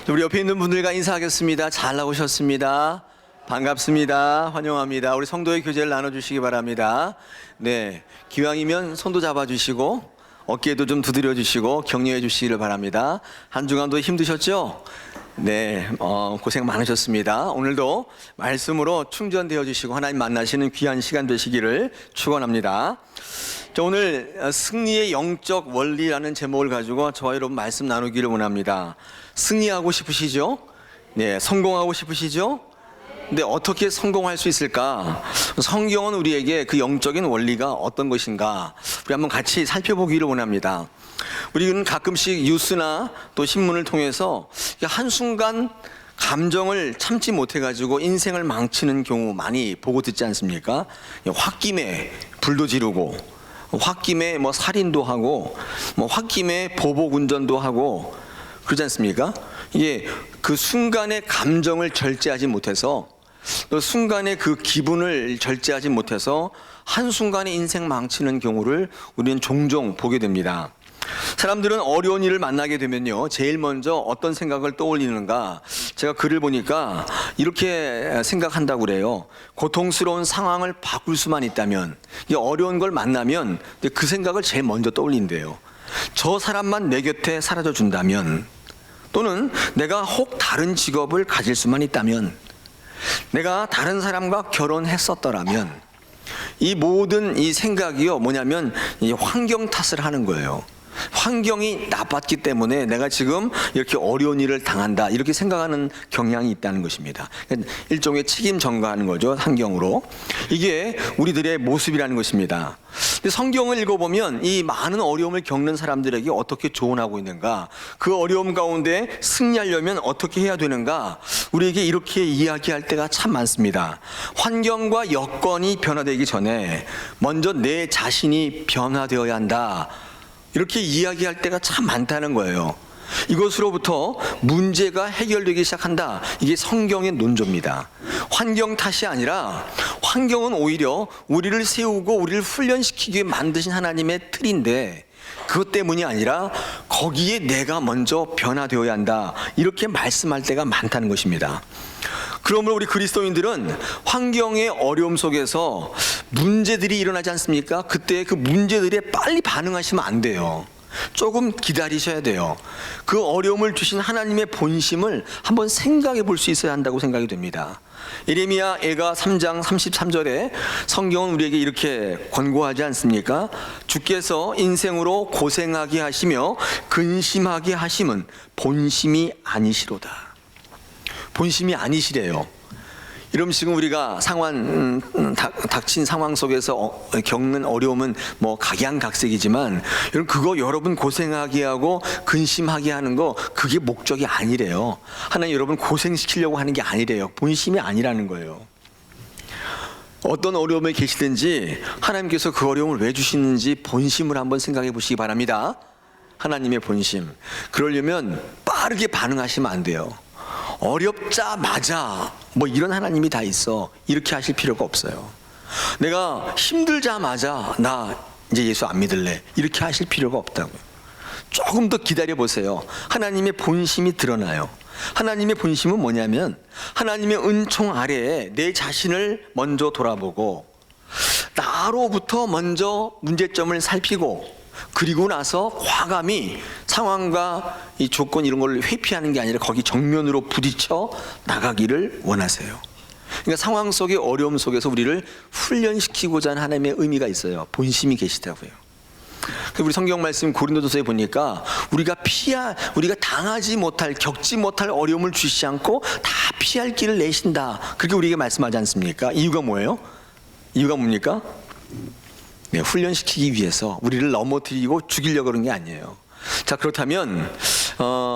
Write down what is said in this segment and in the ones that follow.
우리 옆에 있는 분들과 인사하겠습니다. 잘 나오셨습니다. 반갑습니다. 환영합니다. 우리 성도의 교제를 나눠주시기 바랍니다. 네, 기왕이면 손도 잡아주시고 어깨도 좀 두드려 주시고 격려해 주시기를 바랍니다. 한 주간도 힘드셨죠? 네, 고생 많으셨습니다. 오늘도 말씀으로 충전되어 주시고 하나님 만나시는 귀한 시간 되시기를 축원합니다. 자, 오늘 승리의 영적 원리라는 제목을 가지고 저와 여러분 말씀 나누기를 원합니다. 승리하고 싶으시죠? 네, 성공하고 싶으시죠? 근데 어떻게 성공할 수 있을까? 성경은 우리에게 그 영적인 원리가 어떤 것인가? 우리 한번 같이 살펴보기를 원합니다. 우리는 가끔씩 뉴스나 또 신문을 통해서 한순간 감정을 참지 못해가지고 인생을 망치는 경우 많이 보고 듣지 않습니까? 홧김에 불도 지르고, 홧김에 살인도 하고, 홧김에 보복 운전도 하고, 그러지 않습니까? 이게 그 순간의 감정을 절제하지 못해서, 또 순간의 그 기분을 절제하지 못해서 한순간에 인생 망치는 경우를 우리는 종종 보게 됩니다. 사람들은 어려운 일을 만나게 되면요, 제일 먼저 어떤 생각을 떠올리는가? 제가 글을 보니까 이렇게 생각한다고 그래요. 고통스러운 상황을 바꿀 수만 있다면, 이 어려운 걸 만나면 그 생각을 제일 먼저 떠올린대요. 저 사람만 내 곁에 사라져 준다면, 또는 내가 혹 다른 직업을 가질 수만 있다면, 내가 다른 사람과 결혼했었더라면, 이 모든 이 생각이요, 뭐냐면 이 환경 탓을 하는 거예요. 환경이 나빴기 때문에 내가 지금 이렇게 어려운 일을 당한다, 이렇게 생각하는 경향이 있다는 것입니다. 일종의 책임 전가하는 거죠, 환경으로. 이게 우리들의 모습이라는 것입니다. 근데 성경을 읽어보면 이 많은 어려움을 겪는 사람들에게 어떻게 조언하고 있는가, 그 어려움 가운데 승리하려면 어떻게 해야 되는가, 우리에게 이렇게 이야기할 때가 참 많습니다. 환경과 여건이 변화되기 전에 먼저 내 자신이 변화되어야 한다, 이렇게 이야기할 때가 참 많다는 거예요. 이것으로부터 문제가 해결되기 시작한다. 이게 성경의 논조입니다. 환경 탓이 아니라 환경은 오히려 우리를 세우고 우리를 훈련시키기 위해 만드신 하나님의 틀인데, 그것 때문이 아니라 거기에 내가 먼저 변화되어야 한다, 이렇게 말씀할 때가 많다는 것입니다. 그러므로 우리 그리스도인들은 환경의 어려움 속에서 문제들이 일어나지 않습니까? 그때 그 문제들에 빨리 반응하시면 안 돼요. 조금 기다리셔야 돼요. 그 어려움을 주신 하나님의 본심을 한번 생각해 볼 수 있어야 한다고 생각이 됩니다. 예레미야 애가 3장 33절에 성경은 우리에게 이렇게 권고하지 않습니까? 주께서 인생으로 고생하게 하시며 근심하게 하심은 본심이 아니시로다. 본심이 아니시래요. 이러면 지금 우리가 닥친 상황 속에서 겪는 어려움은 각양각색이지만, 그거 여러분 고생하게 하고 근심하게 하는 거, 그게 목적이 아니래요. 하나님 여러분 고생시키려고 하는 게 아니래요. 본심이 아니라는 거예요. 어떤 어려움에 계시든지 하나님께서 그 어려움을 왜 주시는지 본심을 한번 생각해 보시기 바랍니다. 하나님의 본심. 그러려면 빠르게 반응하시면 안 돼요. 어렵자마자 이런 하나님이 다 있어, 이렇게 하실 필요가 없어요. 내가 힘들자마자 나 이제 예수 안 믿을래, 이렇게 하실 필요가 없다고요. 조금 더 기다려 보세요. 하나님의 본심이 드러나요. 하나님의 본심은 뭐냐면 하나님의 은총 아래에 내 자신을 먼저 돌아보고 나로부터 먼저 문제점을 살피고, 그리고 나서 과감히 상황과 이 조건 이런 걸 회피하는 게 아니라 거기 정면으로 부딪혀 나가기를 원하세요. 그러니까 상황 속의 어려움 속에서 우리를 훈련시키고자 하는 하나님의 의미가 있어요. 본심이 계시다고요. 우리 성경 말씀 고린도전서에 보니까 우리가 당하지 못할, 겪지 못할 어려움을 주시지 않고 다 피할 길을 내신다, 그렇게 우리에게 말씀하지 않습니까? 이유가 뭐예요? 이유가 뭡니까? 네, 훈련시키기 위해서 우리를 넘어뜨리고 죽이려고 그런 게 아니에요. 자, 그렇다면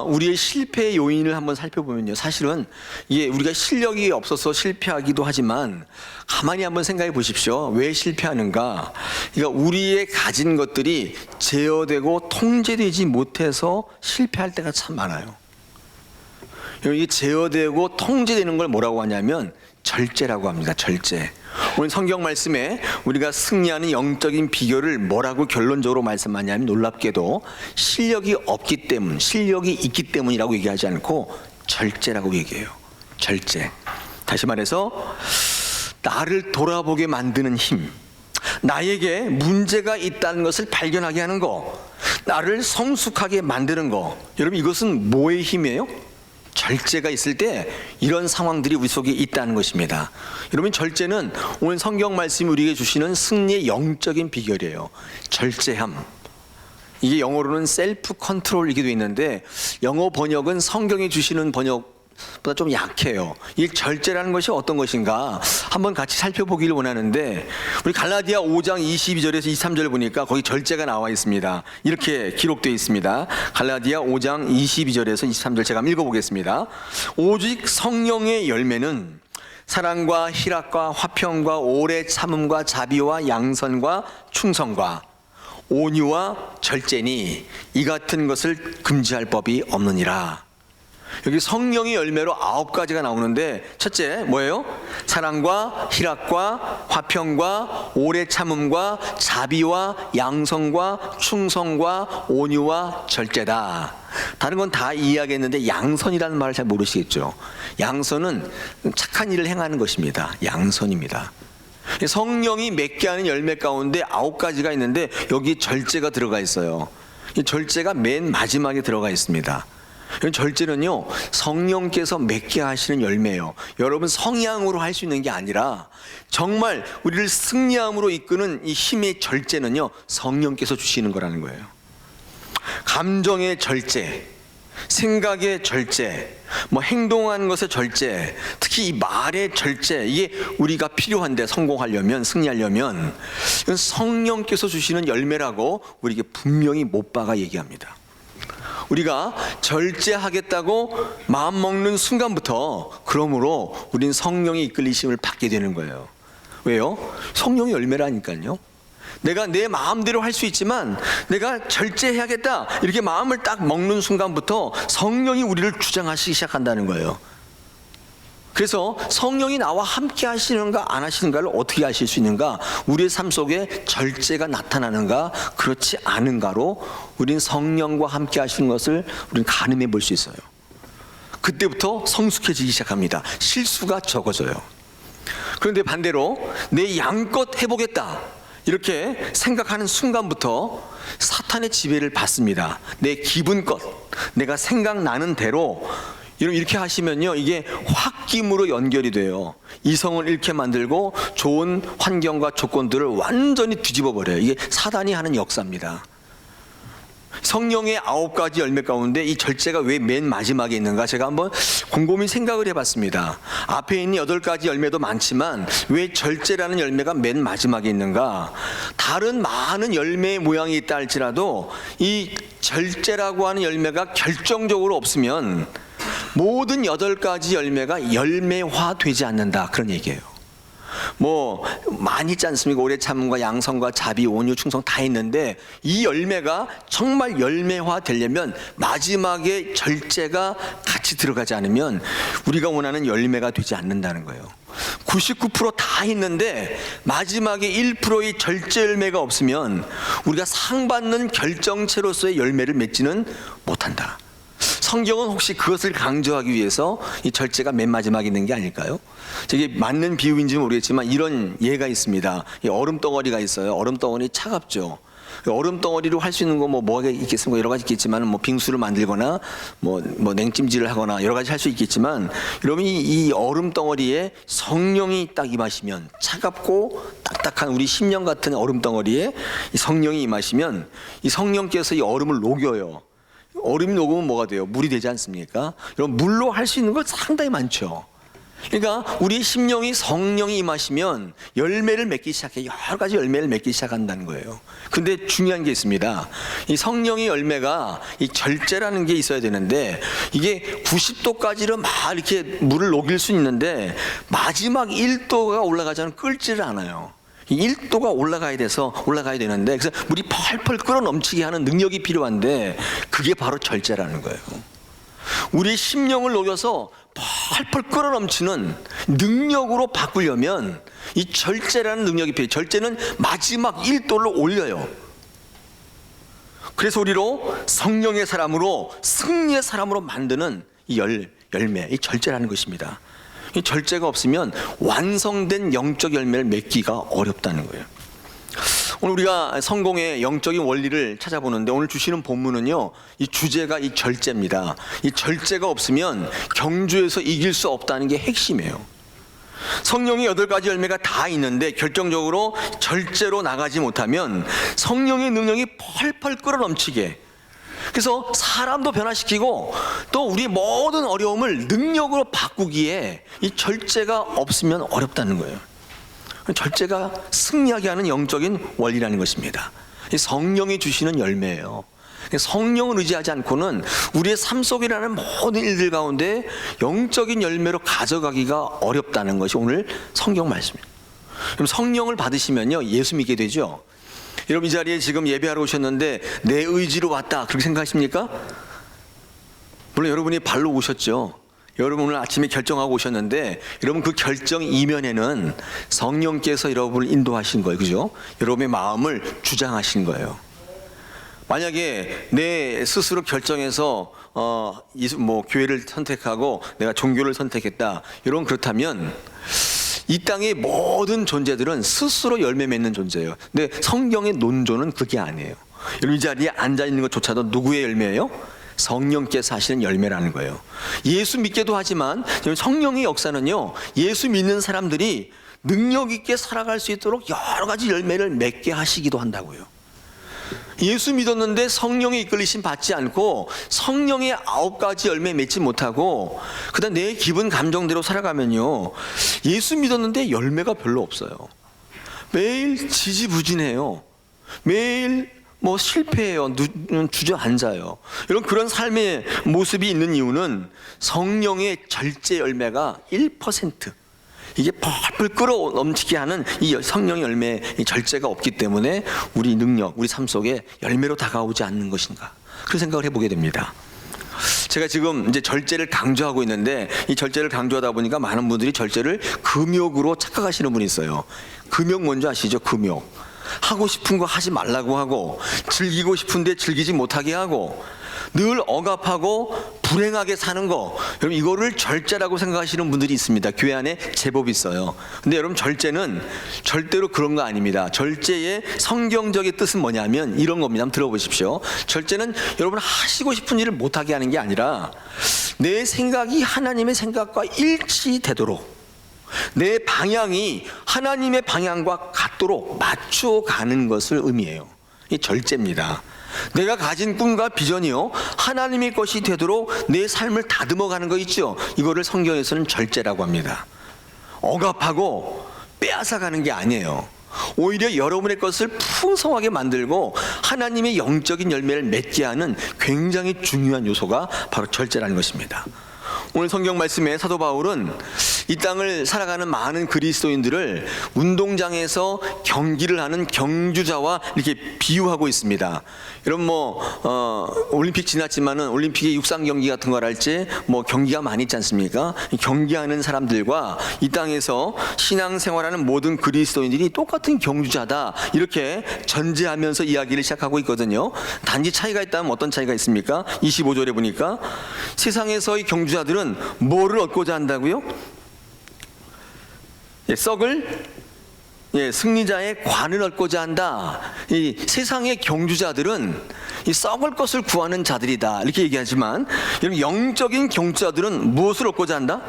우리의 실패의 요인을 한번 살펴보면요, 사실은 우리가 실력이 없어서 실패하기도 하지만 가만히 한번 생각해 보십시오. 왜 실패하는가? 그러니까 우리의 가진 것들이 제어되고 통제되지 못해서 실패할 때가 참 많아요. 이게 제어되고 통제되는 걸 뭐라고 하냐면 절제라고 합니다. 절제. 오늘 성경 말씀에 우리가 승리하는 영적인 비결을 뭐라고 결론적으로 말씀하냐면, 놀랍게도 실력이 있기 때문이라고 얘기하지 않고 절제라고 얘기해요. 절제. 다시 말해서 나를 돌아보게 만드는 힘, 나에게 문제가 있다는 것을 발견하게 하는 거, 나를 성숙하게 만드는 거. 여러분, 이것은 뭐의 힘이에요? 절제가 있을 때 이런 상황들이 우리 속에 있다는 것입니다. 여러분, 절제는 오늘 성경 말씀이 우리에게 주시는 승리의 영적인 비결이에요. 절제함. 이게 영어로는 셀프 컨트롤이기도 되어 있는데, 영어 번역은 성경이 주시는 번역보다 좀 약해요. 이 절제라는 것이 어떤 것인가 한번 같이 살펴보기를 원하는데, 우리 갈라디아 5장 22절에서 23절 보니까 거기 절제가 나와 있습니다. 이렇게 기록되어 있습니다. 갈라디아 5장 22절에서 23절 제가 한번 읽어보겠습니다. 오직 성령의 열매는 사랑과 희락과 화평과 오래 참음과 자비와 양선과 충성과 온유와 절제니 이 같은 것을 금지할 법이 없느니라. 여기 성령의 열매로 9가지가 나오는데, 첫째 뭐예요? 사랑과 희락과 화평과 오래 참음과 자비와 양성과 충성과 온유와 절제다. 다른 건 다 이해하겠는데 양선이라는 말을 잘 모르시겠죠. 양선은 착한 일을 행하는 것입니다. 양선입니다. 성령이 맺게 하는 열매 가운데 9가지가 있는데 여기 절제가 들어가 있어요. 이 절제가 맨 마지막에 들어가 있습니다. 절제는요, 성령께서 맺게 하시는 열매예요. 여러분, 성향으로 할 수 있는 게 아니라 정말 우리를 승리함으로 이끄는 이 힘의 절제는요, 성령께서 주시는 거라는 거예요. 감정의 절제, 생각의 절제, 행동하는 것의 절제, 특히 이 말의 절제, 이게 우리가 필요한데, 성공하려면, 승리하려면 이건 성령께서 주시는 열매라고 우리에게 분명히 못 박아 얘기합니다. 우리가 절제하겠다고 마음 먹는 순간부터 그러므로 우린 성령의 이끌리심을 받게 되는 거예요. 왜요? 성령의 열매라니까요. 내가 내 마음대로 할 수 있지만 내가 절제해야겠다 이렇게 마음을 딱 먹는 순간부터 성령이 우리를 주장하시기 시작한다는 거예요. 그래서 성령이 나와 함께 하시는가 안 하시는가를 어떻게 아실 수 있는가? 우리의 삶 속에 절제가 나타나는가 그렇지 않은가로 우린 성령과 함께 하시는 것을 우린 가늠해 볼 수 있어요. 그때부터 성숙해지기 시작합니다. 실수가 적어져요. 그런데 반대로 내 양껏 해보겠다 이렇게 생각하는 순간부터 사탄의 지배를 받습니다. 내 기분껏 내가 생각나는 대로 이렇게 하시면요, 이게 홧김으로 연결이 돼요. 이성을 잃게 만들고 좋은 환경과 조건들을 완전히 뒤집어 버려요. 이게 사단이 하는 역사입니다. 성령의 9가지 열매 가운데 이 절제가 왜 맨 마지막에 있는가 제가 한번 곰곰이 생각을 해봤습니다. 앞에 있는 8가지 열매도 많지만 왜 절제라는 열매가 맨 마지막에 있는가? 다른 많은 열매의 모양이 있다 할지라도 이 절제라고 하는 열매가 결정적으로 없으면 모든 8가지 열매가 열매화되지 않는다, 그런 얘기예요. 많이 있지 않습니까? 오래 참음과 양성과 자비, 온유, 충성 다 있는데 이 열매가 정말 열매화 되려면 마지막에 절제가 같이 들어가지 않으면 우리가 원하는 열매가 되지 않는다는 거예요. 99% 다 있는데 마지막에 1%의 절제 열매가 없으면 우리가 상 받는 결정체로서의 열매를 맺지는 못한다. 성경은 혹시 그것을 강조하기 위해서 이 절제가 맨 마지막에 있는 게 아닐까요? 이게 맞는 비유인지는 모르겠지만 이런 예가 있습니다. 이 얼음 덩어리가 있어요. 얼음 덩어리 차갑죠. 얼음 덩어리로 할 수 있는 거 뭐가 있겠습니까? 여러 가지 있겠지만 빙수를 만들거나 냉찜질을 하거나 여러 가지 할 수 있겠지만, 여러분 이 얼음 덩어리에 성령이 딱 임하시면, 차갑고 딱딱한 우리 심령 같은 얼음 덩어리에 이 성령이 임하시면 이 성령께서 이 얼음을 녹여요. 얼음이 녹으면 뭐가 돼요? 물이 되지 않습니까? 여러분, 물로 할 수 있는 거 상당히 많죠. 그러니까 우리의 심령이 성령이 임하시면 열매를 맺기 시작해요. 여러 가지 열매를 맺기 시작한다는 거예요. 근데 중요한 게 있습니다. 이 성령의 열매가 이 절제라는 게 있어야 되는데, 이게 90도까지로 막 이렇게 물을 녹일 수 있는데 마지막 1도가 올라가지 않으면 끓지를 않아요. 1도가 올라가야 되는데, 그래서 물이 펄펄 끓어 넘치게 하는 능력이 필요한데 그게 바로 절제라는 거예요. 우리의 심령을 녹여서 펄펄 끓어 넘치는 능력으로 바꾸려면 이 절제라는 능력이 필요해요. 절제는 마지막 1도를 올려요. 그래서 우리로 성령의 사람으로, 승리의 사람으로 만드는 이 열매, 이 절제라는 것입니다. 이 절제가 없으면 완성된 영적 열매를 맺기가 어렵다는 거예요. 오늘 우리가 성공의 영적인 원리를 찾아보는데 오늘 주시는 본문은요, 이 주제가 이 절제입니다. 이 절제가 없으면 경주에서 이길 수 없다는 게 핵심이에요. 성령의 8가지 열매가 다 있는데 결정적으로 절제로 나가지 못하면 성령의 능력이 펄펄 끌어넘치게, 그래서 사람도 변화시키고 또 우리의 모든 어려움을 능력으로 바꾸기에 이 절제가 없으면 어렵다는 거예요. 절제가 승리하게 하는 영적인 원리라는 것입니다. 이 성령이 주시는 열매예요. 성령을 의지하지 않고는 우리의 삶 속에 일어나는 모든 일들 가운데 영적인 열매로 가져가기가 어렵다는 것이 오늘 성경 말씀입니다. 그럼 성령을 받으시면요, 예수 믿게 되죠. 여러분, 이 자리에 지금 예배하러 오셨는데 내 의지로 왔다, 그렇게 생각하십니까? 물론 여러분이 발로 오셨죠. 여러분 오늘 아침에 결정하고 오셨는데 여러분 그 결정 이면에는 성령께서 여러분을 인도하신 거예요. 그죠? 여러분의 마음을 주장하신 거예요. 만약에 내 스스로 결정해서 교회를 선택하고 내가 종교를 선택했다, 여러분 그렇다면 이 땅의 모든 존재들은 스스로 열매 맺는 존재예요. 근데 성경의 논조는 그게 아니에요. 여러분 이 자리에 앉아 있는 것조차도 누구의 열매예요? 성령께서 하시는 열매라는 거예요. 예수 믿게도 하지만 성령의 역사는요, 예수 믿는 사람들이 능력 있게 살아갈 수 있도록 여러 가지 열매를 맺게 하시기도 한다고요. 예수 믿었는데 성령의 이끌리심 받지 않고 성령의 9가지 열매 맺지 못하고 그다음 내 기분 감정대로 살아가면요, 예수 믿었는데 열매가 별로 없어요. 매일 지지부진해요. 매일 실패해요. 주저앉아요. 이런 그런 삶의 모습이 있는 이유는 성령의 절제 열매가 1%, 이게 펄펄 끌어넘치게 하는 이 성령의 열매, 이 절제가 없기 때문에 우리 능력, 우리 삶 속에 열매로 다가오지 않는 것인가, 그런 생각을 해보게 됩니다. 제가 지금 이제 절제를 강조하고 있는데 이 절제를 강조하다 보니까 많은 분들이 절제를 금욕으로 착각하시는 분이 있어요. 금욕 뭔지 아시죠? 금욕. 하고 싶은 거 하지 말라고 하고, 즐기고 싶은데 즐기지 못하게 하고, 늘 억압하고 불행하게 사는 거, 여러분 이거를 절제라고 생각하시는 분들이 있습니다. 교회 안에 제법 있어요. 근데 여러분 절제는 절대로 그런 거 아닙니다. 절제의 성경적인 뜻은 뭐냐면 이런 겁니다. 한번 들어보십시오. 절제는 여러분 하시고 싶은 일을 못하게 하는 게 아니라 내 생각이 하나님의 생각과 일치되도록, 내 방향이 하나님의 방향과 같도록 맞춰가는 것을 의미해요. 이 절제입니다. 내가 가진 꿈과 비전이요, 하나님의 것이 되도록 내 삶을 다듬어가는 거 있죠. 이거를 성경에서는 절제라고 합니다. 억압하고 빼앗아가는 게 아니에요. 오히려 여러분의 것을 풍성하게 만들고 하나님의 영적인 열매를 맺게 하는 굉장히 중요한 요소가 바로 절제라는 것입니다. 오늘 성경 말씀에 사도 바울은 이 땅을 살아가는 많은 그리스도인들을 운동장에서 경기를 하는 경주자와 이렇게 비유하고 있습니다. 여러분 올림픽 지났지만은 올림픽의 육상 경기 같은 걸 할지 경기가 많이 있지 않습니까? 경기하는 사람들과 이 땅에서 신앙생활하는 모든 그리스도인들이 똑같은 경주자다, 이렇게 전제하면서 이야기를 시작하고 있거든요. 단지 차이가 있다면 어떤 차이가 있습니까? 25절에 보니까 세상에서의 경주자들은 뭐를 얻고자 한다고요? 승리자의 관을 얻고자 한다. 이 세상의 경주자들은 이 썩을 것을 구하는 자들이다, 이렇게 얘기하지만 여러분 영적인 경주자들은 무엇을 얻고자 한다?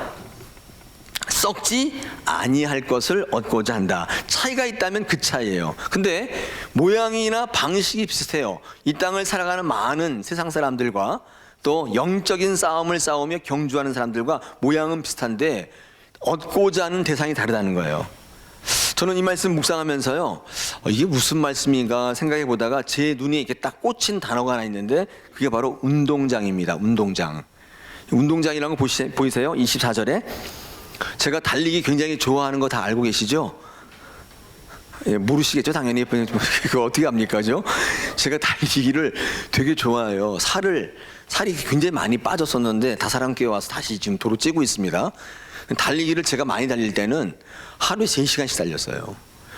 썩지 아니할 것을 얻고자 한다. 차이가 있다면 그 차이예요. 근데 모양이나 방식이 비슷해요. 이 땅을 살아가는 많은 세상 사람들과 또 영적인 싸움을 싸우며 경주하는 사람들과 모양은 비슷한데 얻고자 하는 대상이 다르다는 거예요. 저는 이 말씀 묵상하면서요, 이게 무슨 말씀인가 생각해 보다가 제 눈에 이렇게 딱 꽂힌 단어가 하나 있는데 그게 바로 운동장입니다. 운동장. 운동장이라는 거 보이세요? 24절에 제가 달리기 굉장히 좋아하는 거 다 알고 계시죠? 모르시겠죠, 당연히. 그거 어떻게 합니까? 제가 달리기를 되게 좋아해요. 살이 굉장히 많이 빠졌었는데 다사랑교회 와서 다시 지금 도로 찌고 있습니다. 달리기를 제가 많이 달릴 때는 하루에 3시간씩 달렸어요.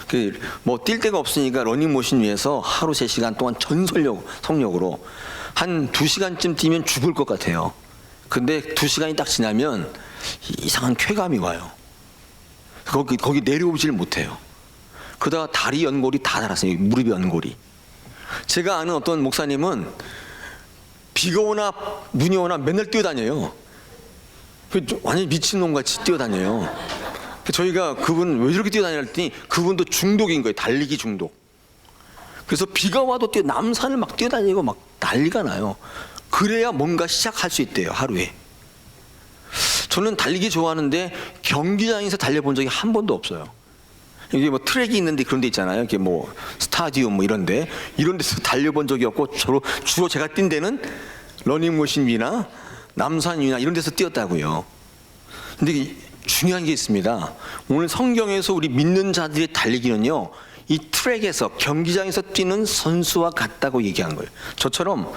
뛸 데가 없으니까 러닝머신 위에서 하루 3시간 동안 속력으로 한 2시간쯤 뛰면 죽을 것 같아요. 근데 2시간이 딱 지나면 이상한 쾌감이 와요. 거기 내려오질 못해요. 그러다가 다리 연골이 다 닳았어요. 무릎 연골이. 제가 아는 어떤 목사님은 비가 오나 눈이 오나 맨날 뛰어다녀요. 완전히 미친놈같이 뛰어다녀요. 저희가 그분 왜 저렇게 뛰어다니냐 했더니 그분도 중독인 거예요. 달리기 중독. 그래서 비가 와도 남산을 막 뛰어다니고 막 난리가 나요. 그래야 뭔가 시작할 수 있대요, 하루에. 저는 달리기 좋아하는데 경기장에서 달려본 적이 한 번도 없어요. 이게 뭐 트랙이 있는데 그런 데 있잖아요. 이게 뭐 스타디움 뭐 이런 데서 달려본 적이 없고 주로 제가 뛴 데는 러닝머신이나 남산이나 이런 데서 뛰었다고요. 근데 중요한 게 있습니다. 오늘 성경에서 우리 믿는 자들의 달리기는요, 이 트랙에서 경기장에서 뛰는 선수와 같다고 얘기한 거예요. 저처럼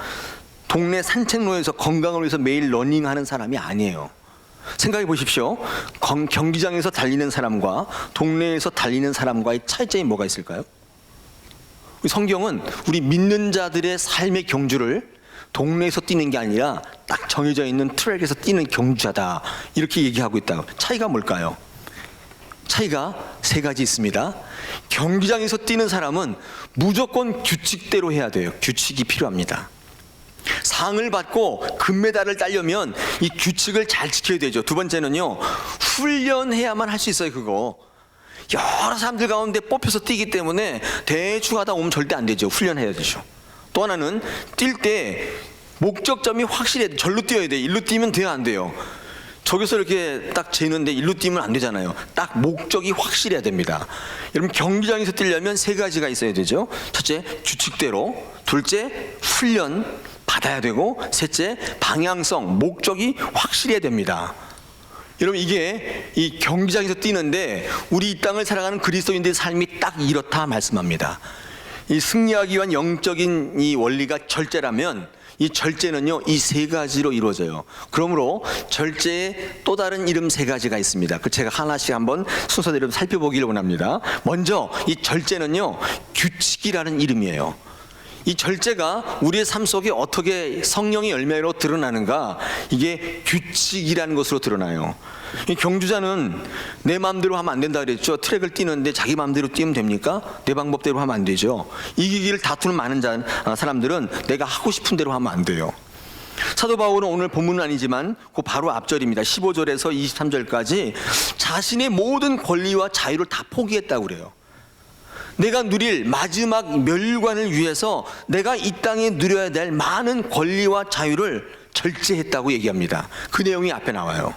동네 산책로에서 건강을 위해서 매일 러닝하는 사람이 아니에요. 생각해 보십시오. 경기장에서 달리는 사람과 동네에서 달리는 사람과의 차이점이 뭐가 있을까요? 성경은 우리 믿는 자들의 삶의 경주를 동네에서 뛰는 게 아니라 딱 정해져 있는 트랙에서 뛰는 경주자다, 이렇게 얘기하고 있다고. 차이가 뭘까요? 차이가 3가지 있습니다. 경기장에서 뛰는 사람은 무조건 규칙대로 해야 돼요. 규칙이 필요합니다. 상을 받고 금메달을 따려면 이 규칙을 잘 지켜야 되죠. 2번째는요, 훈련해야만 할 수 있어요. 그거 여러 사람들 가운데 뽑혀서 뛰기 때문에 대충 하다 오면 절대 안 되죠. 훈련해야 되죠. 또 하나는 뛸 때 목적점이 확실해야 돼. 절로 뛰어야 돼. 일로 뛰면 돼요, 안 돼요? 저기서 이렇게 딱 재는데 일로 뛰면 안 되잖아요. 딱 목적이 확실해야 됩니다. 여러분, 경기장에서 뛰려면 3가지가 있어야 되죠. 첫째, 규칙대로. 둘째, 훈련 받아야 되고, 셋째, 방향성, 목적이 확실해야 됩니다. 여러분, 이게 이 경기장에서 뛰는데 우리 이 땅을 살아가는 그리스도인들의 삶이 딱 이렇다 말씀합니다. 이 승리하기 위한 영적인 이 원리가 절제라면, 이 절제는요, 이 3가지로 이루어져요. 그러므로 절제의 또 다른 이름 3가지가 있습니다. 그 제가 하나씩 한번 순서대로 살펴보기를 원합니다. 먼저 이 절제는요, 규칙이라는 이름이에요. 이 절제가 우리의 삶 속에 어떻게 성령의 열매로 드러나는가, 이게 규칙이라는 것으로 드러나요. 이 경주자는 내 마음대로 하면 안 된다 그랬죠. 트랙을 뛰는데 자기 마음대로 뛰면 됩니까? 내 방법대로 하면 안 되죠. 이기기를 다투는 많은 사람들은 내가 하고 싶은 대로 하면 안 돼요. 사도 바울은 오늘 본문은 아니지만 그 바로 앞절입니다. 15절에서 23절까지 자신의 모든 권리와 자유를 다 포기했다고 그래요. 내가 누릴 마지막 멸관을 위해서 내가 이 땅에 누려야 될 많은 권리와 자유를 절제했다고 얘기합니다. 그 내용이 앞에 나와요.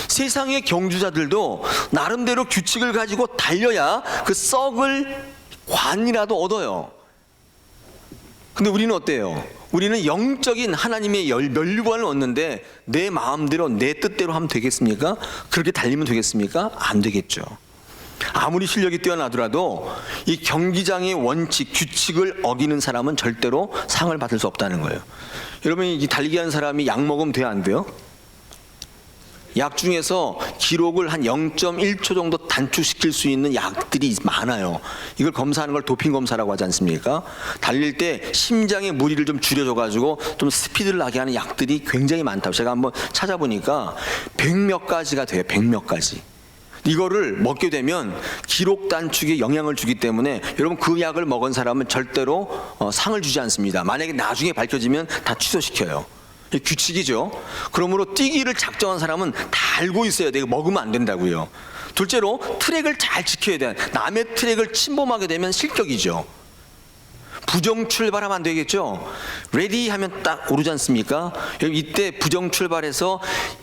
세상의 경주자들도 나름대로 규칙을 가지고 달려야 그 썩을 관이라도 얻어요. 근데 우리는 어때요? 우리는 영적인 하나님의 멸관을 얻는데 내 마음대로 내 뜻대로 하면 되겠습니까? 그렇게 달리면 되겠습니까? 안 되겠죠. 아무리 실력이 뛰어나더라도 이 경기장의 원칙, 규칙을 어기는 사람은 절대로 상을 받을 수 없다는 거예요. 여러분, 이 달리기 하는 사람이 약 먹으면 돼요, 안 돼요? 약 중에서 기록을 한 0.1초 정도 단축시킬 수 있는 약들이 많아요. 이걸 검사하는 걸 도핑 검사라고 하지 않습니까? 달릴 때 심장의 무리를 좀 줄여줘가지고 좀 스피드를 나게 하는 약들이 굉장히 많다고 제가 한번 찾아보니까 100몇 가지가 돼요. 100몇 가지. 이거를 먹게 되면 기록 단축에 영향을 주기 때문에 여러분, 그 약을 먹은 사람은 절대로 상을 주지 않습니다. 만약에 나중에 밝혀지면 다 취소시켜요. 규칙이죠. 그러므로 뛰기를 작정한 사람은 다 알고 있어야 돼요. 먹으면 안 된다고요. 둘째로 트랙을 잘 지켜야 돼요. 남의 트랙을 침범하게 되면 실격이죠. 부정 출발하면 안 되겠죠. 레디 하면 딱 오르지 않습니까? 이때 부정 출발해서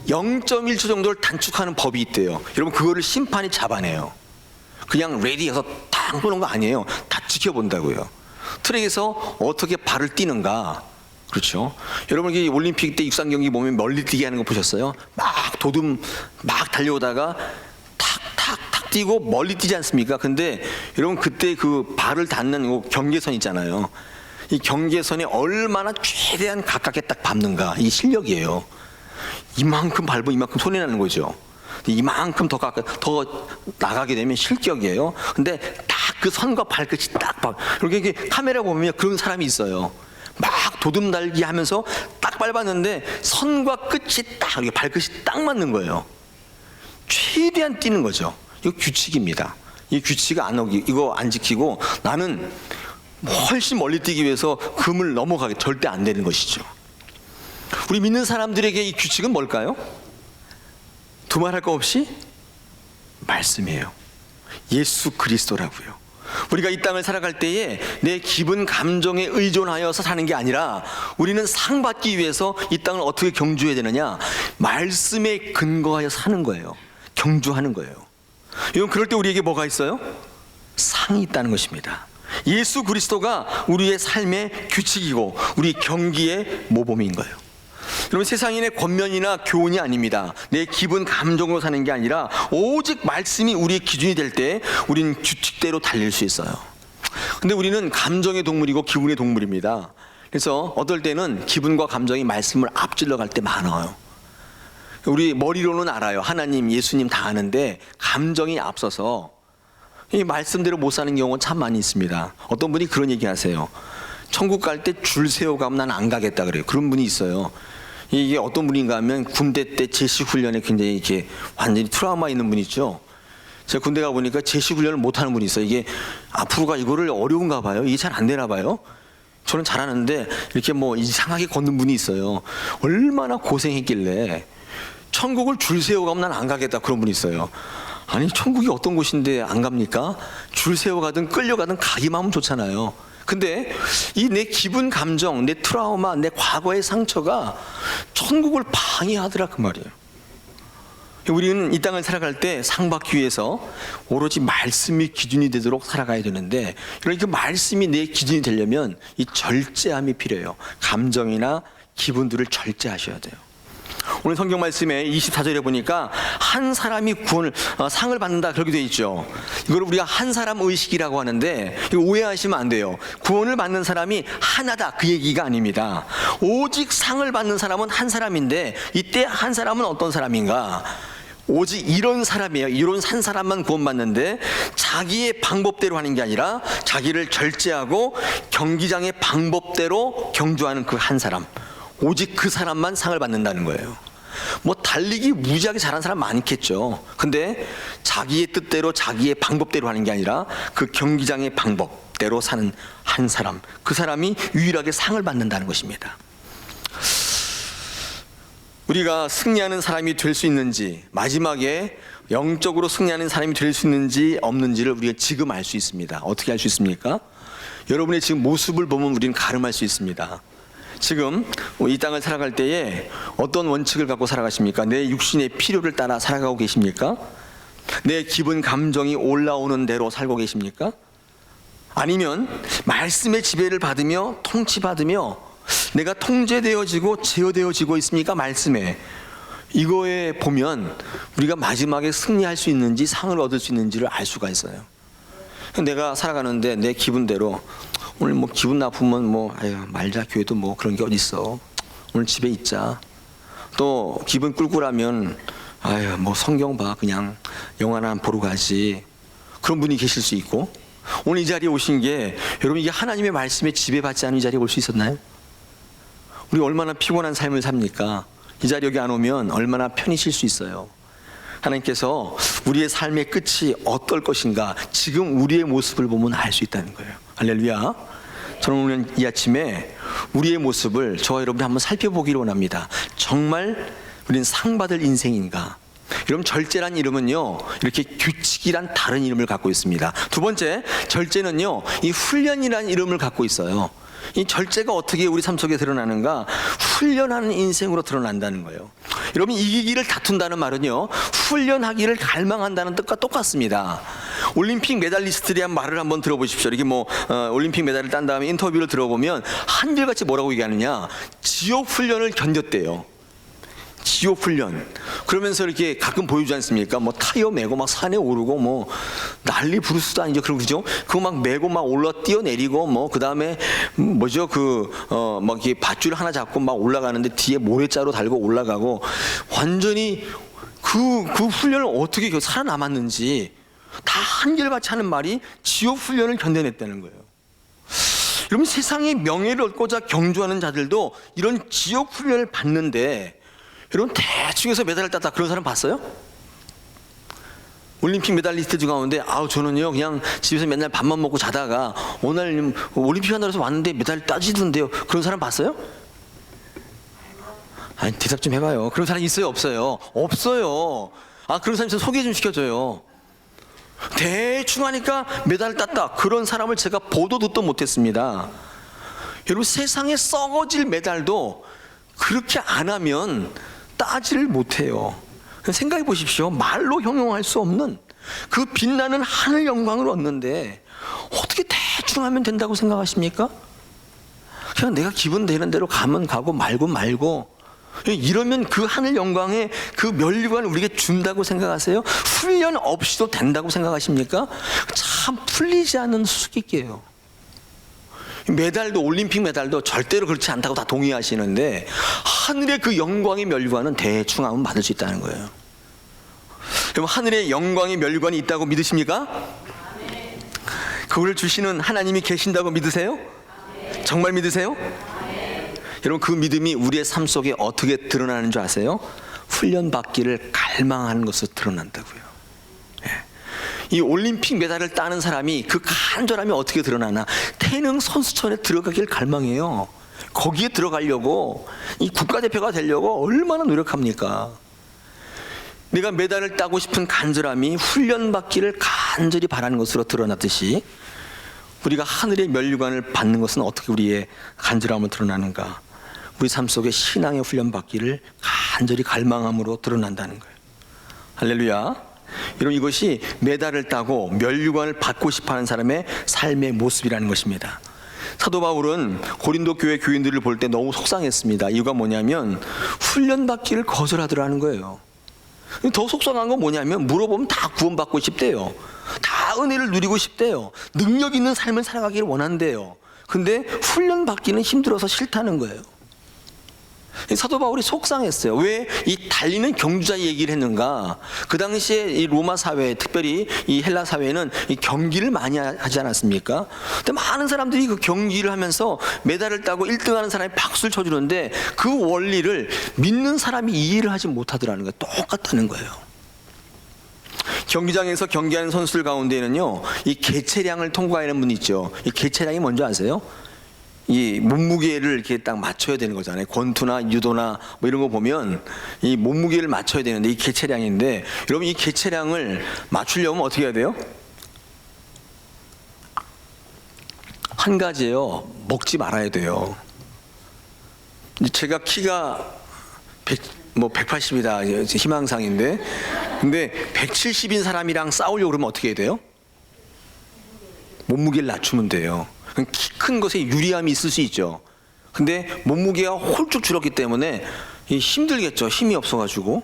0.1초 정도를 단축하는 법이 있대요. 여러분, 그거를 심판이 잡아내요. 그냥 레디해서 딱 보는 거 아니에요. 다 지켜본다고요. 트랙에서 어떻게 발을 뛰는가. 그렇죠. 여러분, 이 올림픽 때 육상 경기 보면 멀리 뛰기 하는 거 보셨어요? 막 도둠 막 달려오다가 탁탁탁 뛰고 멀리 뛰지 않습니까? 근데 여러분, 그때 그 발을 닿는 경계선 있잖아요. 이 경계선에 얼마나 최대한 가깝게 딱 밟는가, 이 실력이에요. 이만큼 밟으면 이만큼 손이 나는 거죠. 이만큼 더 가까이 더 나가게 되면 실격이에요. 근데 딱 그 선과 발끝이 딱 봐. 이렇게 카메라 보면 그런 사람이 있어요. 막 도둠달기 하면서 딱 밟았는데 선과 끝이 딱 이렇게 발끝이 딱 맞는 거예요. 최대한 뛰는 거죠. 이거 규칙입니다. 이 규칙 이거 안 지키고 나는 훨씬 멀리 뛰기 위해서 금을 넘어가게 절대 안 되는 것이죠. 우리 믿는 사람들에게 이 규칙은 뭘까요? 두말할 거 없이 말씀이에요. 예수 그리스도라고요. 우리가 이 땅을 살아갈 때에 내 기분 감정에 의존하여서 사는 게 아니라 우리는 상 받기 위해서 이 땅을 어떻게 경주해야 되느냐? 말씀에 근거하여 사는 거예요. 경주하는 거예요. 이건 그럴 때 우리에게 뭐가 있어요? 상이 있다는 것입니다. 예수 그리스도가 우리의 삶의 규칙이고 우리 경기의 모범인 거예요. 여러분, 세상인의 권면이나 교훈이 아닙니다. 내 기분 감정으로 사는 게 아니라 오직 말씀이 우리의 기준이 될 때 우리는 규칙대로 달릴 수 있어요. 근데 우리는 감정의 동물이고 기분의 동물입니다. 그래서 어떨 때는 기분과 감정이 말씀을 앞질러 갈 때 많아요. 우리 머리로는 알아요. 하나님, 예수님 다 아는데 감정이 앞서서 이 말씀대로 못 사는 경우가 참 많이 있습니다. 어떤 분이 그런 얘기 하세요. 천국 갈 때 줄 세워 가면 난 안 가겠다 그래요. 그런 분이 있어요. 이게 어떤 분인가 하면 군대 때 제식훈련에 굉장히 이렇게 완전히 트라우마 있는 분이 있죠. 제가 군대 가보니까 제식훈련을 못하는 분이 있어요. 이게 앞으로가 이거를 어려운가 봐요. 이게 잘 안 되나 봐요. 저는 잘하는데 이렇게 뭐 이상하게 걷는 분이 있어요. 얼마나 고생했길래 천국을 줄 세워 가면 난 안 가겠다 그런 분이 있어요. 아니, 천국이 어떤 곳인데 안 갑니까? 줄 세워 가든 끌려가든 가기만 하면 좋잖아요. 근데 이 내 기분 감정, 내 트라우마, 내 과거의 상처가 천국을 방해하더라 그 말이에요. 우리는 이 땅을 살아갈 때 상 받기 위해서 오로지 말씀이 기준이 되도록 살아가야 되는데, 그러니까 그 말씀이 내 기준이 되려면 이 절제함이 필요해요. 감정이나 기분들을 절제하셔야 돼요. 오늘 성경 말씀에 24절에 보니까 한 사람이 상을 받는다 그렇게 되어 있죠. 이걸 우리가 한 사람 의식이라고 하는데 이거 오해하시면 안 돼요. 구원을 받는 사람이 하나다 그 얘기가 아닙니다. 오직 상을 받는 사람은 한 사람인데 이때 한 사람은 어떤 사람인가? 오직 이런 사람이에요. 이런 한 사람만 구원받는데 자기의 방법대로 하는 게 아니라 자기를 절제하고 경기장의 방법대로 경주하는 그 한 사람, 오직 그 사람만 상을 받는다는 거예요. 뭐 달리기 무지하게 잘하는 사람 많겠죠. 근데 자기의 뜻대로 자기의 방법대로 하는 게 아니라 그 경기장의 방법대로 사는 한 사람, 그 사람이 유일하게 상을 받는다는 것입니다. 우리가 승리하는 사람이 될 수 있는지, 마지막에 영적으로 승리하는 사람이 될 수 있는지 없는지를 우리가 지금 알 수 있습니다. 어떻게 알 수 있습니까? 여러분의 지금 모습을 보면 우리는 가늠할 수 있습니다. 지금 이 땅을 살아갈 때에 어떤 원칙을 갖고 살아가십니까? 내 육신의 필요를 따라 살아가고 계십니까? 내 기분 감정이 올라오는 대로 살고 계십니까? 아니면 말씀의 지배를 받으며 통치받으며 내가 통제되어지고 제어되어지고 있습니까? 말씀에. 이거에 보면 우리가 마지막에 승리할 수 있는지 상을 얻을 수 있는지를 알 수가 있어요. 내가 살아가는데 내 기분대로 오늘 뭐 기분 나쁘면 뭐 아유 말자, 교회도 뭐 그런 게 어딨어, 오늘 집에 있자. 또 기분 꿀꿀하면 아유 뭐 성경 봐, 그냥 영화나 보러 가지. 그런 분이 계실 수 있고, 오늘 이 자리에 오신 게 여러분 이게 하나님의 말씀에 지배받지 않은 이 자리에 올 수 있었나요? 우리 얼마나 피곤한 삶을 삽니까? 이 자리 여기 안 오면 얼마나 편히 쉴 수 있어요. 하나님께서 우리의 삶의 끝이 어떨 것인가 지금 우리의 모습을 보면 알 수 있다는 거예요. 할렐루야. 저는 오늘 이 아침에 우리의 모습을 저와 여러분이 한번 살펴보기를 원합니다. 정말 우리는 상 받을 인생인가? 여러분, 절제란 이름은요 이렇게 규칙이란 다른 이름을 갖고 있습니다. 두 번째, 절제는요 이 훈련이라는 이름을 갖고 있어요. 이 절제가 어떻게 우리 삶 속에 드러나는가? 훈련하는 인생으로 드러난다는 거예요. 여러분, 이기기를 다툰다는 말은요 훈련하기를 갈망한다는 뜻과 똑같습니다. 올림픽 메달리스트들이 한 말을 한번 들어보십시오. 이게 뭐 올림픽 메달을 딴 다음에 인터뷰를 들어보면 한결같이 뭐라고 얘기하느냐, 지옥 훈련을 견뎠대요. 지옥 훈련. 그러면서 이렇게 가끔 보여주지 않습니까? 뭐 타이어 메고 막 산에 오르고 뭐 난리 부르스도 아니죠. 그런 그죠? 그거 막 메고 막 올라 뛰어내리고 뭐 그 다음에 뭐죠? 막 이렇게 밧줄 하나 잡고 막 올라가는데 뒤에 모래자루 달고 올라가고, 완전히 그 훈련을 어떻게 살아남았는지 다 한결같이 하는 말이 지옥 훈련을 견뎌냈다는 거예요. 여러분, 세상의 명예를 얻고자 경주하는 자들도 이런 지옥 훈련을 받는데, 여러분 대충해서 메달을 땄다 그런 사람 봤어요? 올림픽 메달리스트 가운데 저는요 그냥 집에서 맨날 밥만 먹고 자다가 오늘 올림픽 하나라서 왔는데 메달 따지던데요, 그런 사람 봤어요? 아니, 대답 좀 해봐요. 그런 사람 있어요, 없어요? 없어요. 그런 사람 좀 소개 좀 시켜줘요. 대충 하니까 메달을 땄다, 그런 사람을 제가 보도 듣도 못했습니다. 여러분, 세상에 썩어질 메달도 그렇게 안 하면 따지를 못해요. 생각해 보십시오. 말로 형용할 수 없는 그 빛나는 하늘 영광을 얻는데 어떻게 대충 하면 된다고 생각하십니까? 그냥 내가 기분 되는 대로 가면 가고 말고 말고, 이러면 그 하늘 영광의 그 면류관을 우리에게 준다고 생각하세요? 훈련 없이도 된다고 생각하십니까? 참 풀리지 않는 수수께끼예요. 메달도, 올림픽 메달도 절대로 그렇지 않다고 다 동의하시는데, 하늘의 그 영광의 면류관은 대충 하면 받을 수 있다는 거예요. 그럼 하늘의 영광의 면류관이 있다고 믿으십니까? 그걸 주시는 하나님이 계신다고 믿으세요? 정말 믿으세요? 여러분, 그 믿음이 우리의 삶 속에 어떻게 드러나는 줄 아세요? 훈련 받기를 갈망하는 것으로 드러난다고요. 이 올림픽 메달을 따는 사람이 그 간절함이 어떻게 드러나나? 태능 선수촌에 들어가길 갈망해요. 거기에 들어가려고, 이 국가대표가 되려고 얼마나 노력합니까? 내가 메달을 따고 싶은 간절함이 훈련 받기를 간절히 바라는 것으로 드러나듯이, 우리가 하늘의 면류관을 받는 것은 어떻게 우리의 간절함으로 드러나는가? 우리 삶 속에 신앙의 훈련 받기를 간절히 갈망함으로 드러난다는 거예요. 할렐루야. 여러분, 이것이 메달을 따고 면류관을 받고 싶어하는 사람의 삶의 모습이라는 것입니다. 사도 바울은 고린도 교회 교인들을 볼 때 너무 속상했습니다. 이유가 뭐냐면 훈련 받기를 거절하더라는 거예요. 더 속상한 건 뭐냐면 물어보면 다 구원받고 싶대요. 다 은혜를 누리고 싶대요. 능력 있는 삶을 살아가기를 원한대요. 근데 훈련 받기는 힘들어서 싫다는 거예요. 사도 바울이 속상했어요. 왜 이 달리는 경주자 얘기를 했는가? 그 당시에 이 로마 사회, 특별히 이 헬라 사회는 이 경기를 많이 하지 않았습니까? 근데 많은 사람들이 그 경기를 하면서 메달을 따고 1등하는 사람이 박수를 쳐주는데, 그 원리를 믿는 사람이 이해를 하지 못하더라는 거예요. 똑같다는 거예요. 경기장에서 경기하는 선수들 가운데는요, 이 개체량을 통과하는 분이 있죠. 이 개체량이 뭔지 아세요? 이 몸무게를 이렇게 딱 맞춰야 되는 거잖아요. 권투나 유도나 뭐 이런 거 보면 이 몸무게를 맞춰야 되는데, 이 개체량인데, 여러분, 이 개체량을 맞추려면 어떻게 해야 돼요? 한 가지예요. 먹지 말아야 돼요. 제가 키가 180이다 희망상인데, 근데 170인 사람이랑 싸우려고 그러면 어떻게 해야 돼요? 몸무게를 낮추면 돼요. 키 큰 것에 유리함이 있을 수 있죠. 근데 몸무게가 홀쭉 줄었기 때문에 힘들겠죠. 힘이 없어가지고.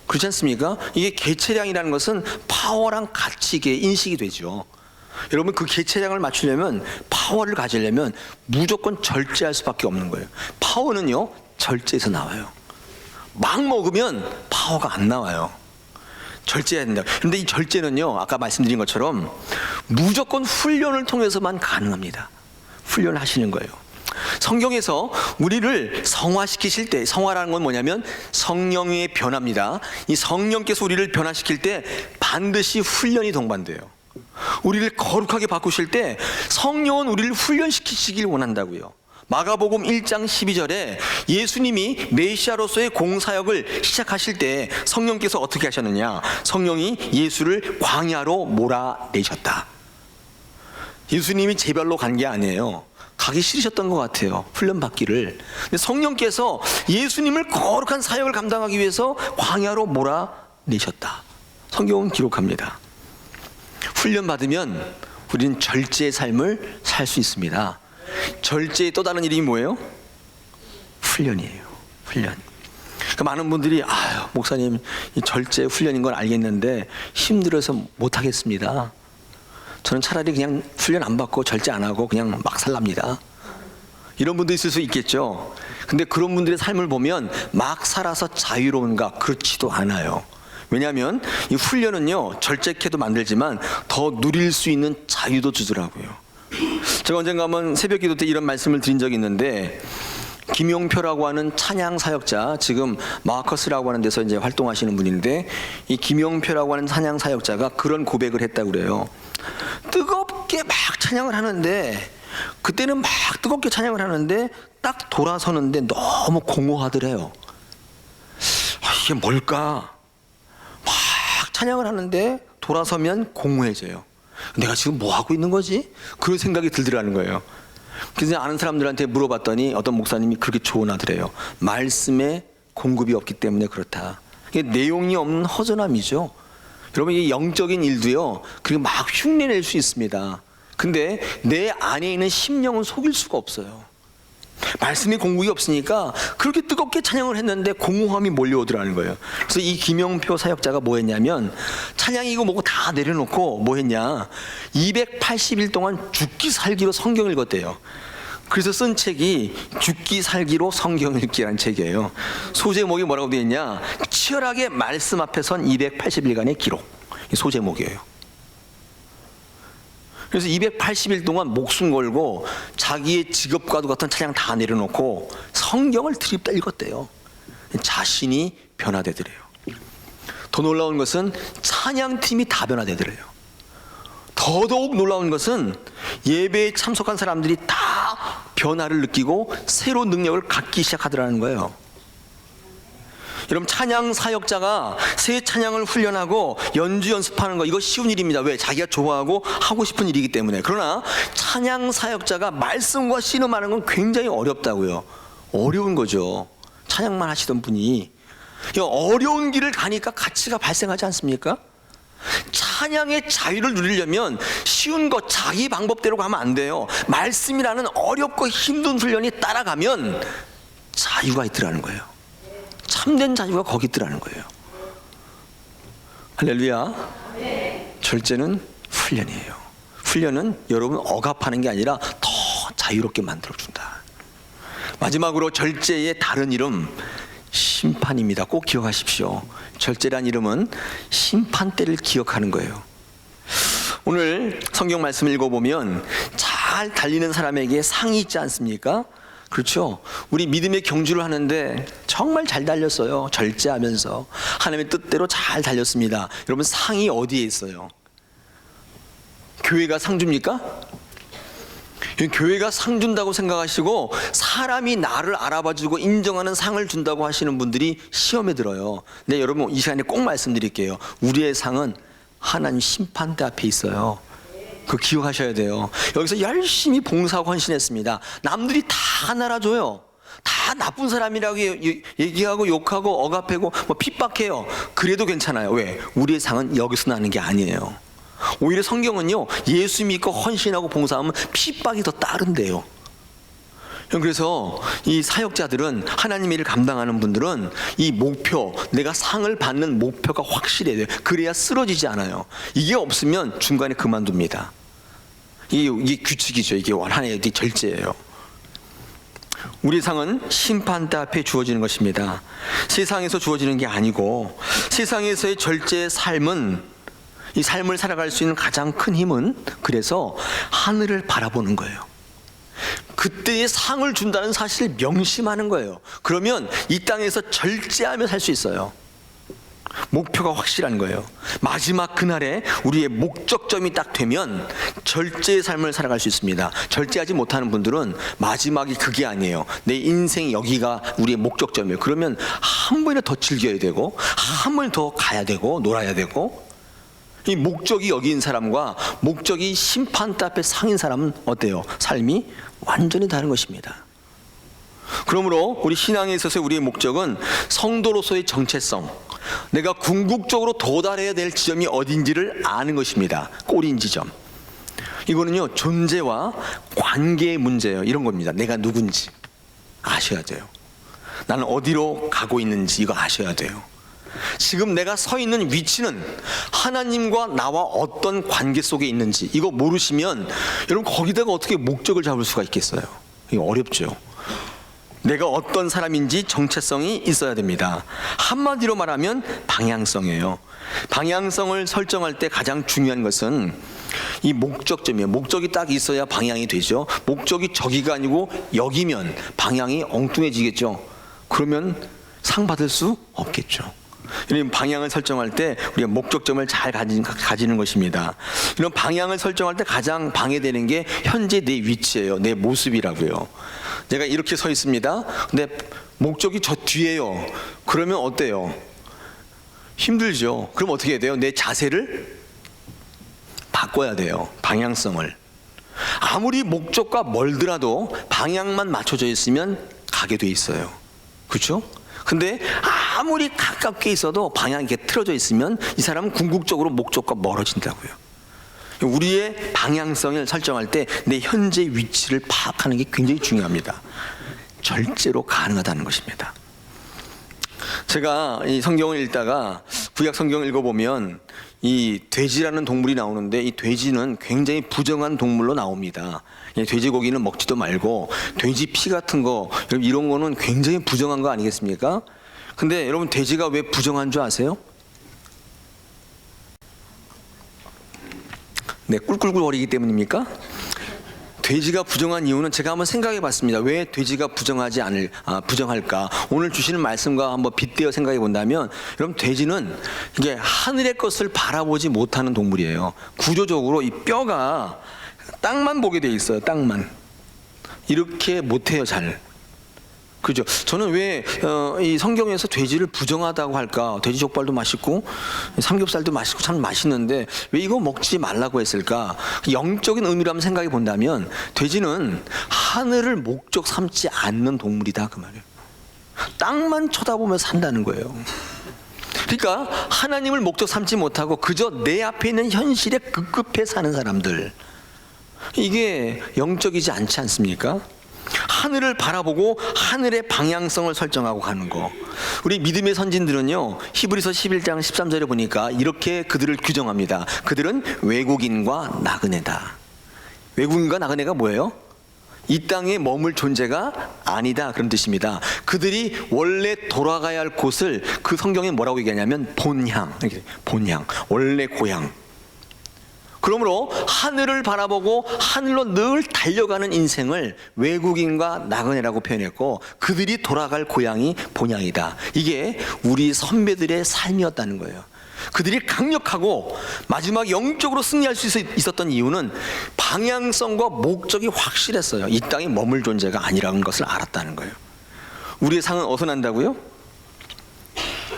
그렇지 않습니까? 이게 개체량이라는 것은 파워랑 같이 이게 인식이 되죠. 여러분, 그 개체량을 맞추려면, 파워를 가지려면 무조건 절제할 수밖에 없는 거예요. 파워는요, 절제에서 나와요. 막 먹으면 파워가 안 나와요. 절제해야 된다. 그런데 이 절제는요, 아까 말씀드린 것처럼 무조건 훈련을 통해서만 가능합니다. 훈련을 하시는 거예요. 성경에서 우리를 성화시키실 때, 성화라는 건 뭐냐면 성령의 변화입니다. 이 성령께서 우리를 변화시킬 때 반드시 훈련이 동반돼요. 우리를 거룩하게 바꾸실 때 성령은 우리를 훈련시키시길 원한다고요. 마가복음 1장 12절에 예수님이 메시아로서의 공사역을 시작하실 때 성령께서 어떻게 하셨느냐? 성령이 예수를 광야로 몰아내셨다. 예수님이 제별로 간 게 아니에요. 가기 싫으셨던 것 같아요. 훈련 받기를. 근데 성령께서 예수님을 거룩한 사역을 감당하기 위해서 광야로 몰아내셨다. 성경은 기록합니다. 훈련 받으면 우리는 절제의 삶을 살 수 있습니다. 절제의 또 다른 이름이 뭐예요? 훈련이에요. 훈련. 그러니까 많은 분들이 목사님, 이 절제 훈련인 건 알겠는데 힘들어서 못 하겠습니다. 저는 차라리 그냥 훈련 안 받고 절제 안 하고 그냥 막 살랍니다. 이런 분도 있을 수 있겠죠. 근데 그런 분들의 삶을 보면 막 살아서 자유로운가? 그렇지도 않아요. 왜냐하면 이 훈련은요, 절제케도 만들지만 더 누릴 수 있는 자유도 주더라고요. 제가 언젠가 한번 새벽 기도 때 이런 말씀을 드린 적이 있는데, 김용표라고 하는 찬양 사역자, 지금 마커스라고 하는 데서 이제 활동하시는 분인데, 이 김용표라고 하는 찬양 사역자가 그런 고백을 했다고 그래요. 뜨겁게 막 찬양을 하는데, 그때는 막 뜨겁게 찬양을 하는데 딱 돌아서는데 너무 공허하더래요. 이게 뭘까? 막 찬양을 하는데 돌아서면 공허해져요. 내가 지금 뭐 하고 있는 거지? 그런 생각이 들더라는 거예요. 그래서 아는 사람들한테 물어봤더니 어떤 목사님이 그렇게 조언하더래요. 말씀에 공급이 없기 때문에 그렇다. 이게 내용이 없는 허전함이죠. 여러분, 이 영적인 일도요, 그리고 막 흉내낼 수 있습니다. 근데 내 안에 있는 심령은 속일 수가 없어요. 말씀에 공급이 없으니까 그렇게 뜨겁게 찬양을 했는데 공허함이 몰려오더라는 거예요. 그래서 이 김용표 사역자가 뭐 했냐면, 찬양이고 뭐고 다 내려놓고 뭐 했냐, 280일 동안 죽기 살기로 성경을 읽었대요. 그래서 쓴 책이 죽기 살기로 성경 읽기라는 책이에요. 소제목이 뭐라고 되어 있냐, 치열하게 말씀 앞에 선 280일간의 기록, 이 소제목이에요. 그래서 280일 동안 목숨 걸고 자기의 직업과도 같은 찬양 다 내려놓고 성경을 드립다 읽었대요. 자신이 변화되더래요. 더 놀라운 것은 찬양팀이 다 변화되더래요. 더더욱 놀라운 것은 예배에 참석한 사람들이 다 변화를 느끼고 새로운 능력을 갖기 시작하더라는 거예요. 여러분, 찬양 사역자가 새 찬양을 훈련하고 연주 연습하는 거, 이거 쉬운 일입니다. 왜? 자기가 좋아하고 하고 싶은 일이기 때문에. 그러나 찬양 사역자가 말씀과 씨름하는 건 굉장히 어렵다고요. 어려운 거죠. 찬양만 하시던 분이 어려운 길을 가니까 가치가 발생하지 않습니까? 찬양의 자유를 누리려면 쉬운 거 자기 방법대로 가면 안 돼요. 말씀이라는 어렵고 힘든 훈련이 따라가면 자유가 있더라는 거예요. 참된 자유가 거기 있더라는 거예요. 할렐루야. 절제는 훈련이에요. 훈련은 여러분 억압하는 게 아니라 더 자유롭게 만들어준다. 마지막으로 절제의 다른 이름, 심판입니다. 꼭 기억하십시오. 절제란 이름은 심판대를 기억하는 거예요. 오늘 성경 말씀을 읽어보면 잘 달리는 사람에게 상이 있지 않습니까? 그렇죠. 우리 믿음의 경주를 하는데 정말 잘 달렸어요. 절제하면서 하나님의 뜻대로 잘 달렸습니다. 여러분, 상이 어디에 있어요? 교회가 상 줍니까? 교회가 상 준다고 생각하시고 사람이 나를 알아봐주고 인정하는 상을 준다고 하시는 분들이 시험에 들어요. 네, 여러분, 이 시간에 꼭 말씀드릴게요. 우리의 상은 하나님 심판대 앞에 있어요. 그거 기억하셔야 돼요. 여기서 열심히 봉사하고 헌신했습니다. 남들이 다 날아줘요. 다 나쁜 사람이라고 얘기하고 욕하고 억압하고 뭐 핍박해요. 그래도 괜찮아요. 왜? 우리의 상은 여기서 나는 게 아니에요. 오히려 성경은요, 예수 믿고 헌신하고 봉사하면 핍박이 더 따른대요. 그래서 이 사역자들은, 하나님의 일을 감당하는 분들은 이 목표, 내가 상을 받는 목표가 확실해야 돼요. 그래야 쓰러지지 않아요. 이게 없으면 중간에 그만둡니다. 이게 규칙이죠. 이게 하나의 절제예요. 우리 상은 심판대 앞에 주어지는 것입니다. 세상에서 주어지는 게 아니고, 세상에서의 절제의 삶은, 이 삶을 살아갈 수 있는 가장 큰 힘은 그래서 하늘을 바라보는 거예요. 그때의 상을 준다는 사실을 명심하는 거예요. 그러면 이 땅에서 절제하며 살 수 있어요. 목표가 확실한 거예요. 마지막 그날에 우리의 목적점이 딱 되면 절제의 삶을 살아갈 수 있습니다. 절제하지 못하는 분들은 마지막이 그게 아니에요. 내 인생 여기가 우리의 목적점이에요. 그러면 한 번이나 더 즐겨야 되고, 한 번 더 가야 되고, 놀아야 되고. 이 목적이 여기인 사람과 목적이 심판대 앞에 상인 사람은 어때요? 삶이 완전히 다른 것입니다. 그러므로 우리 신앙에 있어서 우리의 목적은 성도로서의 정체성, 내가 궁극적으로 도달해야 될 지점이 어딘지를 아는 것입니다. 꼬린 지점. 이거는요, 존재와 관계의 문제예요. 이런 겁니다. 내가 누군지 아셔야 돼요. 나는 어디로 가고 있는지 이거 아셔야 돼요. 지금 내가 서 있는 위치는 하나님과 나와 어떤 관계 속에 있는지 이거 모르시면 여러분, 거기다가 어떻게 목적을 잡을 수가 있겠어요? 이거 어렵죠. 내가 어떤 사람인지 정체성이 있어야 됩니다. 한마디로 말하면 방향성이에요. 방향성을 설정할 때 가장 중요한 것은 이 목적점이에요. 목적이 딱 있어야 방향이 되죠. 목적이 저기가 아니고 여기면 방향이 엉뚱해지겠죠. 그러면 상 받을 수 없겠죠. 이런 방향을 설정할 때 우리가 목적점을 잘 가지는 것입니다. 이런 방향을 설정할 때 가장 방해되는 게 현재 내 위치예요. 내 모습이라고요. 내가 이렇게 서 있습니다. 근데 목적이 저 뒤에요. 그러면 어때요? 힘들죠. 그럼 어떻게 해야 돼요? 내 자세를 바꿔야 돼요. 방향성을. 아무리 목적과 멀더라도 방향만 맞춰져 있으면 가게 돼 있어요. 그렇죠? 근데 아무리 가깝게 있어도 방향이 이렇게 틀어져 있으면 이 사람은 궁극적으로 목적과 멀어진다고요. 우리의 방향성을 설정할 때 내 현재 위치를 파악하는 게 굉장히 중요합니다. 절제로 가능하다는 것입니다. 제가 이 성경을 읽다가 구약 성경을 읽어보면 이 돼지라는 동물이 나오는데 이 돼지는 굉장히 부정한 동물로 나옵니다. 돼지고기는 먹지도 말고 돼지 피 같은 거 이런 거는 굉장히 부정한 거 아니겠습니까? 근데 여러분 돼지가 왜 부정한 줄 아세요? 네, 꿀꿀꿀거리기 때문입니까? 돼지가 부정한 이유는 제가 한번 생각해 봤습니다. 왜 돼지가 부정할까? 오늘 주시는 말씀과 한번 빗대어 생각해 본다면, 여러분 돼지는 이게 하늘의 것을 바라보지 못하는 동물이에요. 구조적으로 이 뼈가 땅만 보게 돼 있어요. 땅만. 이렇게 못해요, 잘. 그죠? 저는 왜 이 성경에서 돼지를 부정하다고 할까? 돼지 족발도 맛있고 삼겹살도 맛있고 참 맛있는데 왜 이거 먹지 말라고 했을까? 영적인 의미로 한번 생각해 본다면 돼지는 하늘을 목적 삼지 않는 동물이다 그 말이에요. 땅만 쳐다보면서 산다는 거예요. 그러니까 하나님을 목적 삼지 못하고 그저 내 앞에 있는 현실에 급급해 사는 사람들, 이게 영적이지 않지 않습니까? 하늘을 바라보고 하늘의 방향성을 설정하고 가는 거. 우리 믿음의 선진들은요, 히브리서 11장 13절에 보니까 이렇게 그들을 규정합니다. 그들은 외국인과 나그네다. 외국인과 나그네가 뭐예요? 이 땅에 머물 존재가 아니다, 그런 뜻입니다. 그들이 원래 돌아가야 할 곳을 그 성경에 뭐라고 얘기하냐면 본향, 원래 고향. 그러므로 하늘을 바라보고 하늘로 늘 달려가는 인생을 외국인과 나그네라고 표현했고, 그들이 돌아갈 고향이 본향이다. 이게 우리 선배들의 삶이었다는 거예요. 그들이 강력하고 마지막 영적으로 승리할 수 있었던 이유는 방향성과 목적이 확실했어요. 이 땅에 머물 존재가 아니라는 것을 알았다는 거예요. 우리의 상은 어디서 난다고요?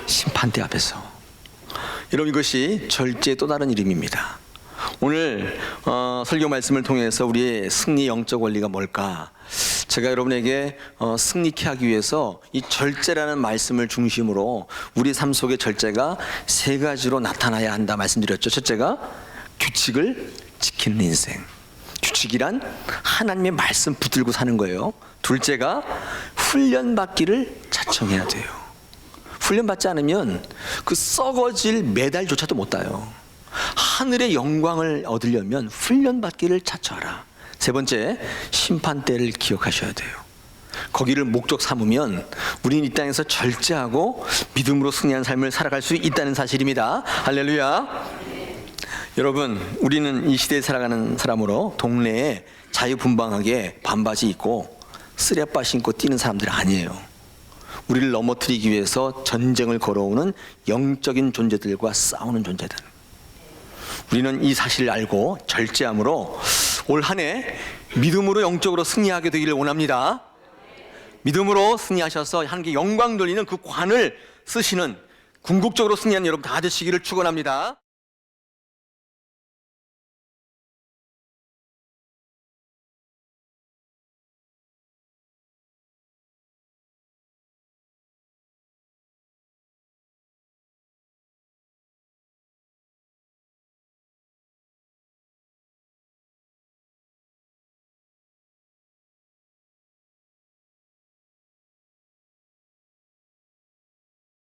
심판대 앞에서. 여러분, 이것이 절제의 또 다른 이름입니다. 오늘 설교 말씀을 통해서 우리의 승리 영적 원리가 뭘까? 제가 여러분에게 승리케 하기 위해서 이 절제라는 말씀을 중심으로 우리 삶 속의 절제가 세 가지로 나타나야 한다 말씀드렸죠. 첫째가 규칙을 지키는 인생. 규칙이란 하나님의 말씀 붙들고 사는 거예요. 둘째가 훈련받기를 자청해야 돼요. 훈련받지 않으면 그 썩어질 메달조차도 못 따요. 하늘의 영광을 얻으려면 훈련받기를 자처하라. 세 번째, 심판대를 기억하셔야 돼요. 거기를 목적 삼으면 우리는 이 땅에서 절제하고 믿음으로 승리한 삶을 살아갈 수 있다는 사실입니다. 할렐루야. 여러분, 우리는 이 시대에 살아가는 사람으로 동네에 자유분방하게 반바지 입고 쓰레빠 신고 뛰는 사람들 아니에요. 우리를 넘어뜨리기 위해서 전쟁을 걸어오는 영적인 존재들과 싸우는 존재들. 우리는 이 사실을 알고 절제함으로 올 한 해 믿음으로 영적으로 승리하게 되기를 원합니다. 믿음으로 승리하셔서 하나님께 영광 돌리는 그 관을 쓰시는 궁극적으로 승리하는 여러분 다 되시기를 축원합니다.